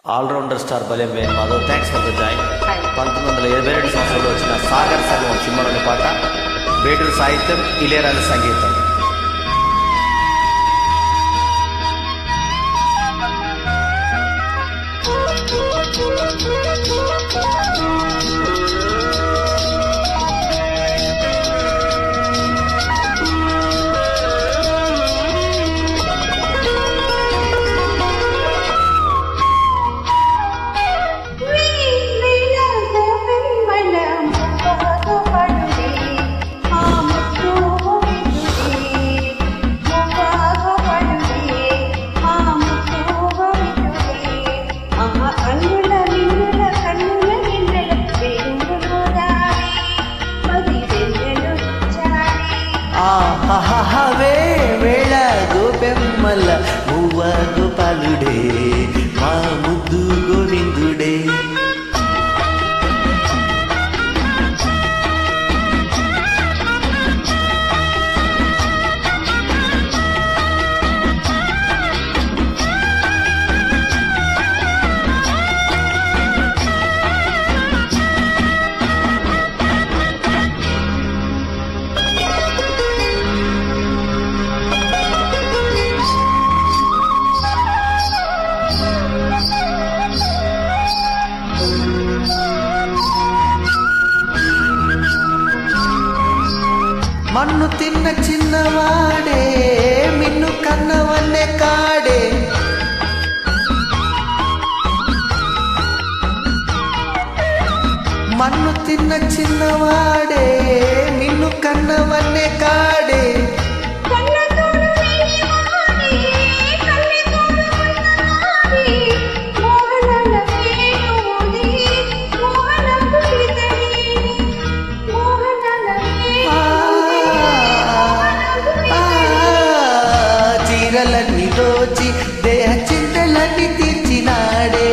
Allrounder star Balem Venu Madhav. Thanks for the join. 1972 సంవత్సరంలో వచ్చిన సాగర్ సంగమం సినిమాలోని పాట, బేటూరు సాహిత్యం, ఇళయరాజా సంగీతం. హవే వేళ గోపెమ్మల మువ్వ గోపాలుడే మా ముద్దు గోవిందుడే. మన్ను తిన్న చిన్నవాడే మిన్ను కన్నవన్నే కాడే. మన్ను తిన్న చిన్నవాడే మిన్ను కన్నవన్నే కాడే. చీరలన్నీ దోచి దేహ చింతలన్నీ తీర్చినాడే.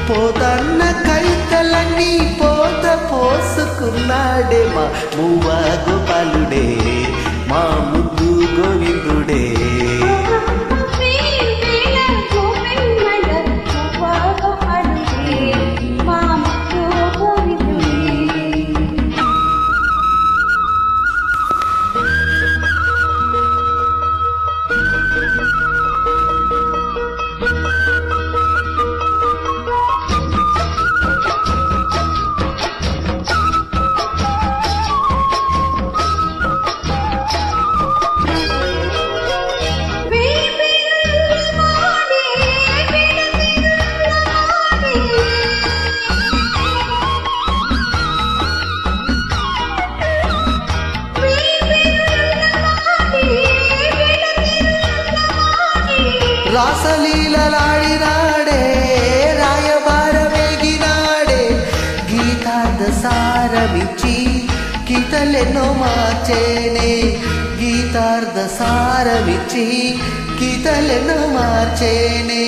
పోతన్న కవితలన్నీ పోత పోసుకున్నాడే. మా మువ్వ గోపాలుడే మా ముద్దు గోవిందుడే. రాసలీలలాడినాడే రాయబార వేగినాడే. గీతార్థ సారమిచ్చి గీతలెన్నో మార్చేనే. గీతార్థ సారమిచ్చి గీతలెన్నో మార్చేనే.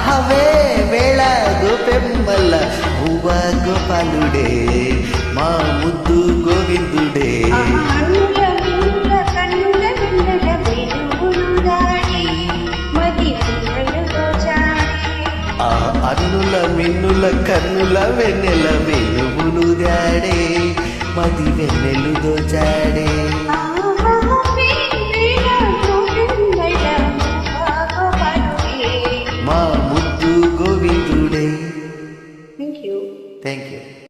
హవే వేళ గోపెమ్మల మువ్వ గోపాలుడే మా ముద్దు గోవిందుడే. అన్నుల మిన్నుల కన్నుల వెన్నెల వెలుగులు దాడే మది వెన్నెలు దోచాడే. మా ముద్దు గోవిందుడే. Thank you. Thank you.